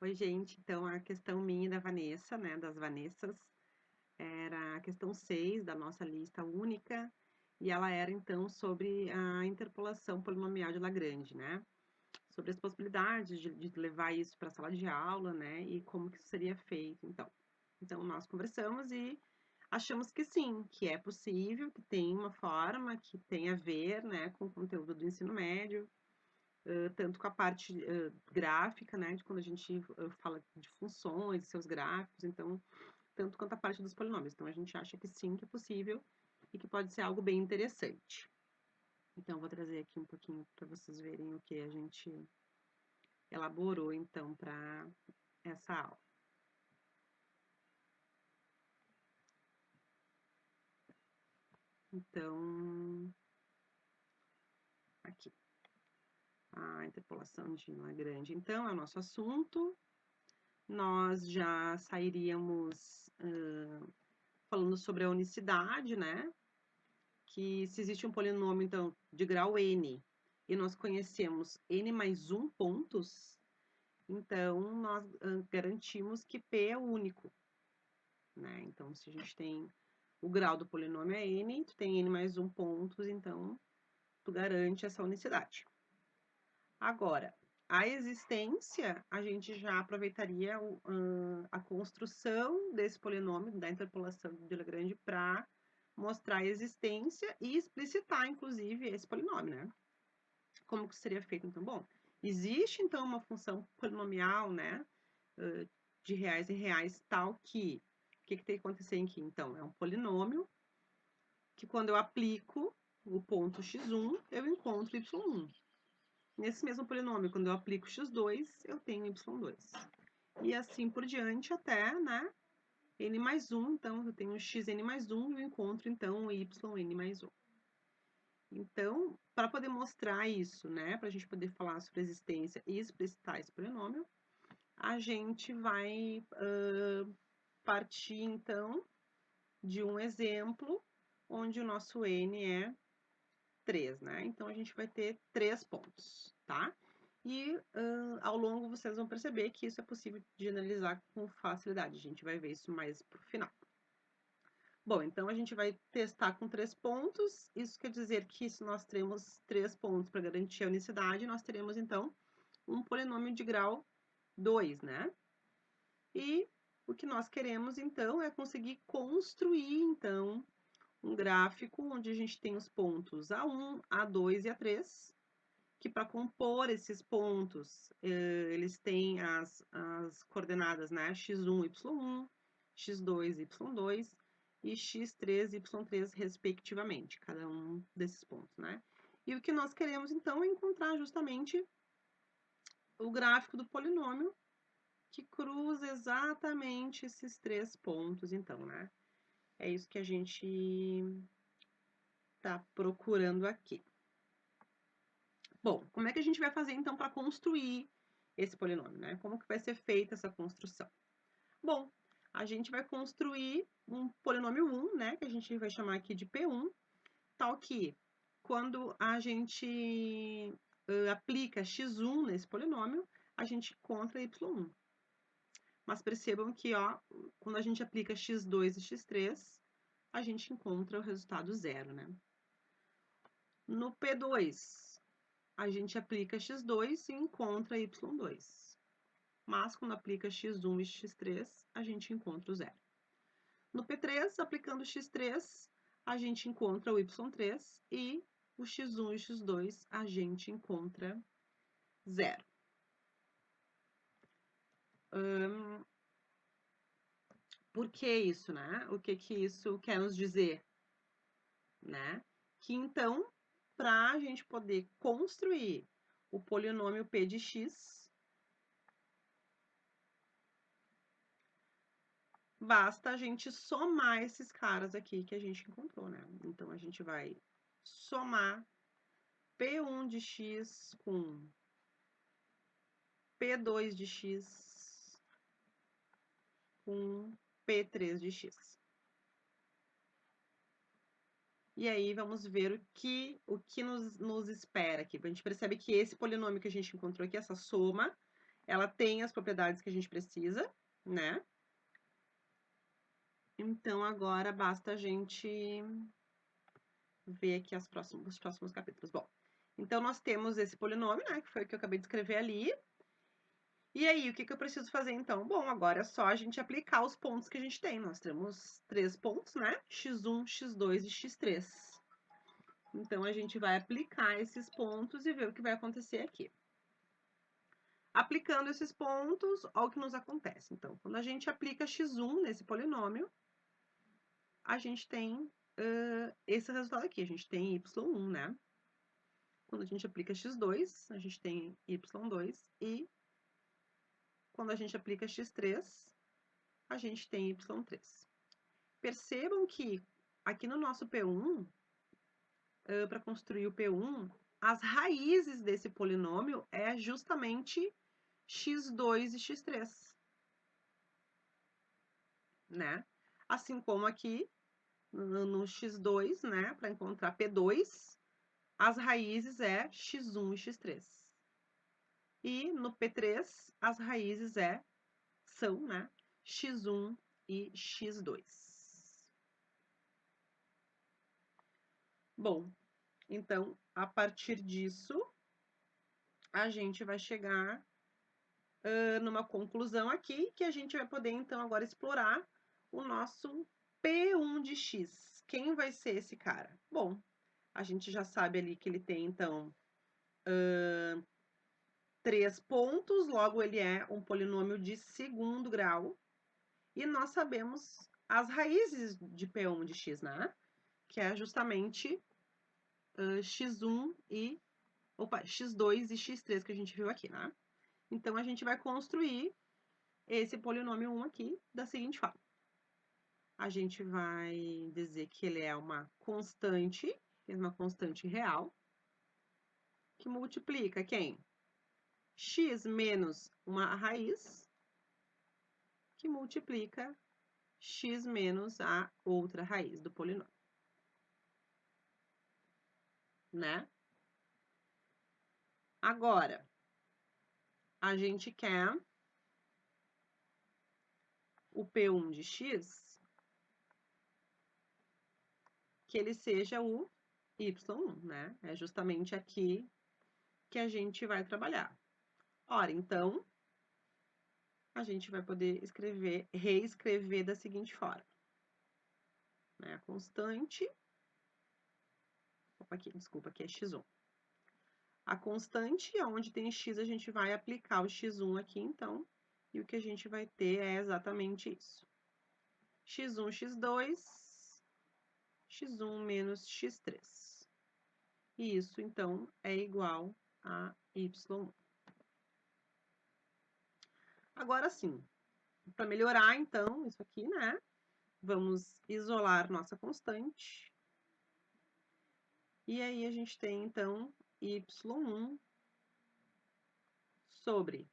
Oi, gente. Então, a questão minha e da Vanessa, né, das Vanessas, era a questão 6 da nossa lista única, e ela era, então, sobre a interpolação polinomial de Lagrange, né? Sobre as possibilidades de levar isso para a sala de aula, né, e como que isso seria feito, então. Então, nós conversamos e achamos que sim, que é possível, que tem uma forma, que tem a ver, né, com o conteúdo do ensino médio, tanto com a parte gráfica, né, de quando a gente fala de funções, seus gráficos, então, tanto quanto a parte dos polinômios. Então, a gente acha que sim, que é possível e que pode ser algo bem interessante. Então, vou trazer aqui um pouquinho para vocês verem o que a gente elaborou, então, para essa aula. Então, aqui, a interpolação de Lagrange. Então, é o nosso assunto. Nós já sairíamos falando sobre a unicidade, né? Que se existe um polinômio, então, de grau n, e nós conhecemos n mais 1 pontos, então nós garantimos que P é único, né? Então, se a gente tem o grau do polinômio é n, tu tem n mais 1 pontos, então tu garante essa unicidade. Agora, a existência, a gente já aproveitaria a construção desse polinômio, da interpolação de Lagrange, para mostrar a existência e explicitar, inclusive, esse polinômio, né? Como que seria feito, então? Bom, existe, então, uma função polinomial, né, de reais e reais, tal que... O que tem que acontecer aqui, então? É um polinômio que, quando eu aplico o ponto x1, eu encontro y1. Nesse mesmo polinômio, quando eu aplico x2, eu tenho y2. E assim por diante até, né, n mais 1, então eu tenho xn mais 1 e eu encontro, então, o yn mais 1. Então, para poder mostrar isso, né, para a gente poder falar sobre a existência e explicitar esse polinômio, a gente vai partir, então, de um exemplo onde o nosso n é 3, né? Então, a gente vai ter 3 pontos, tá? E ao longo vocês vão perceber que isso é possível de analisar com facilidade. A gente vai ver isso mais pro final. Bom, então a gente vai testar com 3 pontos. Isso quer dizer que se nós temos 3 pontos para garantir a unicidade, nós teremos então um polinômio de grau 2, né? E o que nós queremos então é conseguir construir então um gráfico onde a gente tem os pontos A1, A2 e A3, que para compor esses pontos, eles têm as coordenadas, né? x1, y1, x2, y2 e x3, y3, respectivamente, cada um desses pontos, né? E o que nós queremos, então, é encontrar justamente o gráfico do polinômio que cruza exatamente esses 3 pontos, então, né? É isso que a gente está procurando aqui. Bom, como é que a gente vai fazer, então, para construir esse polinômio, né? Como que vai ser feita essa construção? Bom, a gente vai construir um polinômio 1, né? Que a gente vai chamar aqui de P1, tal que quando a gente aplica x1 nesse polinômio, a gente encontra y1. Mas percebam que, ó, quando a gente aplica x2 e x3, a gente encontra o resultado zero, né? No P2, a gente aplica x2 e encontra y2. Mas quando aplica x1 e x3, a gente encontra o zero. No P3, aplicando x3, a gente encontra o y3 e o x1 e x2 a gente encontra zero. Por que isso, né? O que que isso quer nos dizer, né? Que então, para a gente poder construir o polinômio p de x, basta a gente somar esses caras aqui que a gente encontrou, né? Então, a gente vai somar P1 de x com P2 de x com P3 de x. E aí, vamos ver o que nos espera aqui. A gente percebe que esse polinômio que a gente encontrou aqui, essa soma, ela tem as propriedades que a gente precisa, né? Então, agora basta a gente ver aqui os próximos capítulos. Bom, então nós temos esse polinômio, né, que foi o que eu acabei de escrever ali. E aí, o que eu preciso fazer então? Bom, agora é só a gente aplicar os pontos que a gente tem. Nós temos 3 pontos, né? x1, x2 e x3. Então, a gente vai aplicar esses pontos e ver o que vai acontecer aqui. Aplicando esses pontos, olha o que nos acontece. Então, quando a gente aplica x1 nesse polinômio, a gente tem esse resultado aqui. A gente tem y1, né? Quando a gente aplica x2, a gente tem y2. E quando a gente aplica x3, a gente tem y3. Percebam que aqui no nosso P1, para construir o P1, as raízes desse polinômio é justamente x2 e x3, né? Assim como aqui no x2, né, para encontrar P2, as raízes é x1 e x3. E no P3, as raízes são, né, x1 e x2. Bom, então, a partir disso, a gente vai chegar numa conclusão aqui, que a gente vai poder, então, agora explorar o nosso P1 de x. Quem vai ser esse cara? Bom, a gente já sabe ali que ele tem, então, 3 pontos, logo ele é um polinômio de segundo grau. E nós sabemos as raízes de P1 de x, né? Que é justamente x1 e x2 e x3 que a gente viu aqui, né? Então, a gente vai construir esse polinômio 1 aqui da seguinte forma. A gente vai dizer que ele é uma constante real, que multiplica quem? X menos uma raiz, que multiplica x menos a outra raiz do polinômio, né? Agora, a gente quer o P1 de x, que ele seja o y1, né? É justamente aqui que a gente vai trabalhar. Ora, então, a gente vai poder reescrever da seguinte forma. Né? A constante... Opa, aqui, desculpa, aqui é x1. A constante, onde tem x, a gente vai aplicar o x1 aqui, então, e o que a gente vai ter é exatamente isso. x1, x2, x1 menos x3. E isso, então, é igual a y1. Agora sim, para melhorar, então, isso aqui, né? Vamos isolar nossa constante. E aí, a gente tem, então, y1 sobre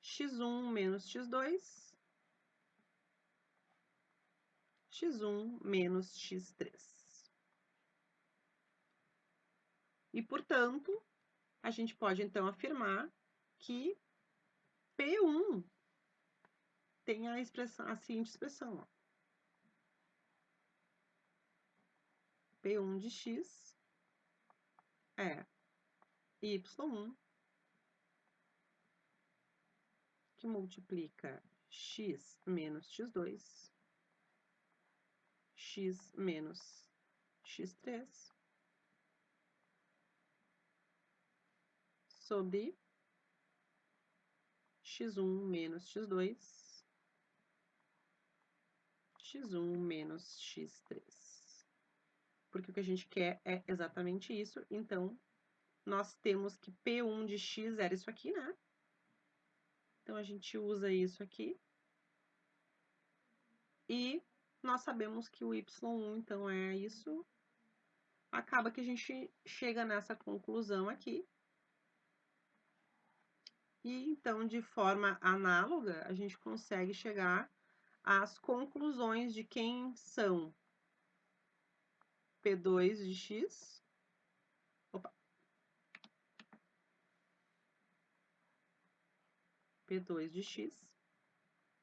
x1 menos x2, x1 menos x3. E, portanto, a gente pode, então, afirmar que P1 tem a seguinte expressão, ó. P1 de x é y1, que multiplica x menos x2, x menos x3, sobre x1 menos x2, x1 menos x3. Porque o que a gente quer é exatamente isso, então, nós temos que P1 de x era isso aqui, né? Então, a gente usa isso aqui. E nós sabemos que o y1, então, é isso. Acaba que a gente chega nessa conclusão aqui. E, então, de forma análoga, a gente consegue chegar às conclusões de quem são P2 de x. Opa. P2 de x.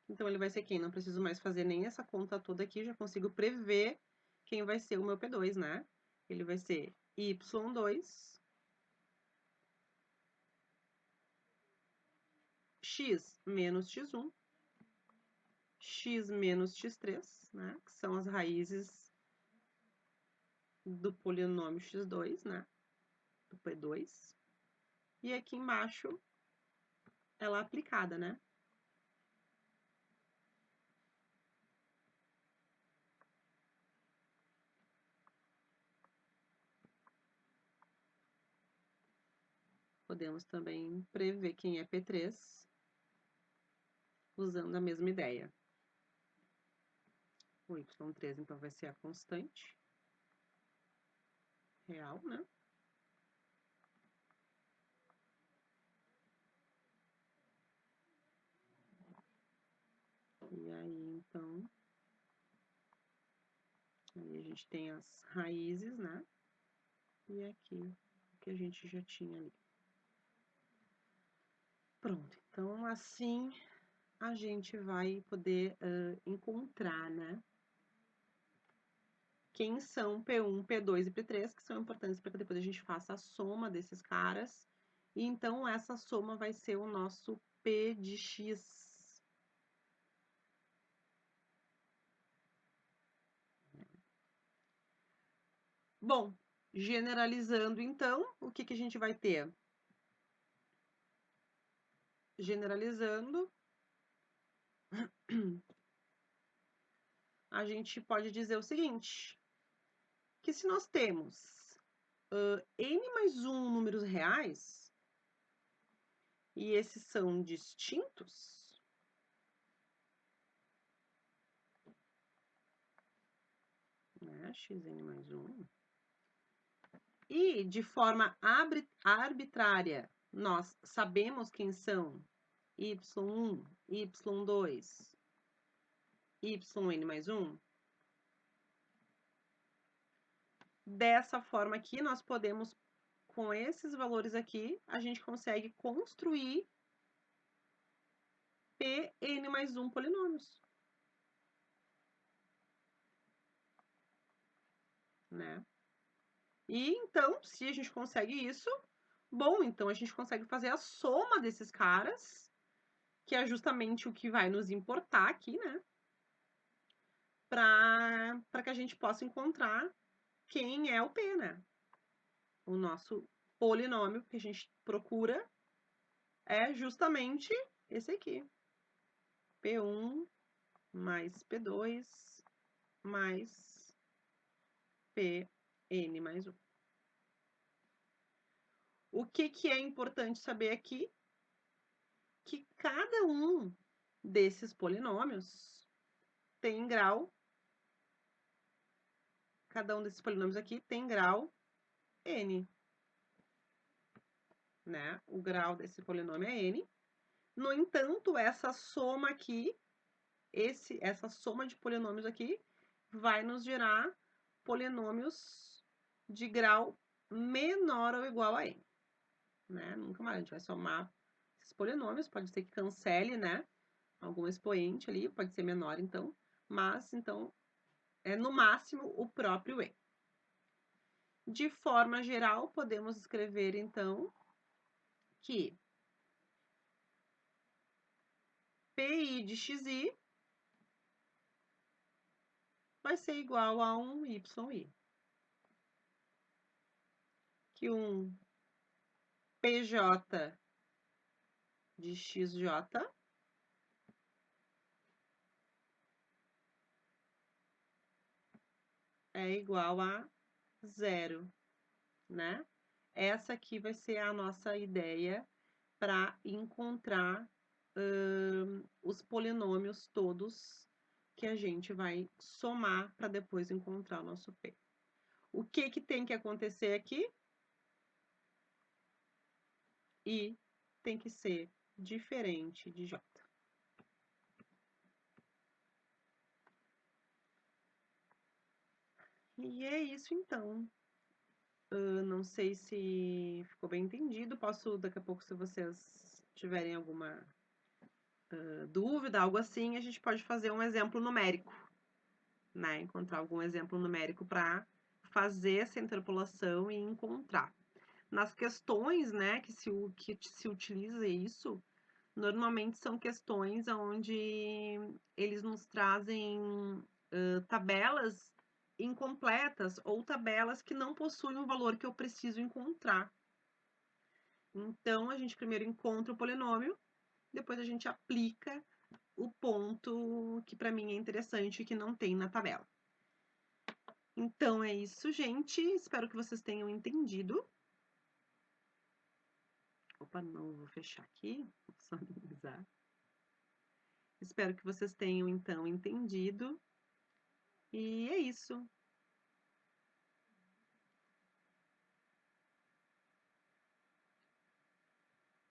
Então, ele vai ser quem? Não preciso mais fazer nem essa conta toda aqui, já consigo prever quem vai ser o meu P2, né? Ele vai ser y2 x menos x1, x menos x3, né? Que são as raízes do polinômio x2, né? Do P2. E aqui embaixo, ela aplicada, né? Podemos também prever quem é P3, usando a mesma ideia. O y3, então, vai ser a constante real, né? E aí, então, aí a gente tem as raízes, né? E aqui, o que a gente já tinha ali. Pronto, então, assim, a gente vai poder encontrar, né? Quem são P1, P2 e P3, que são importantes para que depois a gente faça a soma desses caras. E então, essa soma vai ser o nosso P de x. Bom, generalizando, então, o que a gente vai ter? Generalizando, a gente pode dizer o seguinte, que se nós temos n mais 1 números reais, e esses são distintos, né, xn mais 1, e de forma arbitrária, nós sabemos quem são y1, y2, yn mais 1, dessa forma aqui, nós podemos, com esses valores aqui, a gente consegue construir Pn mais 1 polinômios. Né? E então, se a gente consegue isso, bom, então a gente consegue fazer a soma desses caras, que é justamente o que vai nos importar aqui, né? Para que a gente possa encontrar quem é o P, né? O nosso polinômio que a gente procura é justamente esse aqui. P1 mais P2 mais Pn mais 1. O que é importante saber aqui? Que cada um desses polinômios tem grau, cada um desses polinômios aqui tem grau n, né? O grau desse polinômio é n. No entanto, essa soma aqui, essa soma de polinômios aqui, vai nos gerar polinômios de grau menor ou igual a n, né? Nunca mais, a gente vai somar esses polinômios, pode ser que cancele, né? Algum expoente ali, pode ser menor, então, mas, então, é no máximo o próprio e. De forma geral, podemos escrever, então, que PI de XI vai ser igual a um YI. Que um PJ de XJ é igual a 0, né? Essa aqui vai ser a nossa ideia para encontrar os polinômios todos que a gente vai somar para depois encontrar o nosso P. O que tem que acontecer aqui? I tem que ser diferente de J. E é isso, então. Não sei se ficou bem entendido. Posso, daqui a pouco, se vocês tiverem alguma dúvida, algo assim, a gente pode fazer um exemplo numérico, né? Encontrar algum exemplo numérico para fazer essa interpolação e encontrar. Nas questões, né, que se utiliza isso, normalmente são questões onde eles nos trazem tabelas incompletas ou tabelas que não possuem o valor que eu preciso encontrar. Então, a gente primeiro encontra o polinômio, depois a gente aplica o ponto que para mim é interessante e que não tem na tabela. Então é isso, gente. Espero que vocês tenham entendido. Opa, não vou fechar aqui, vou só minimizar. Espero que vocês tenham então entendido. E é isso.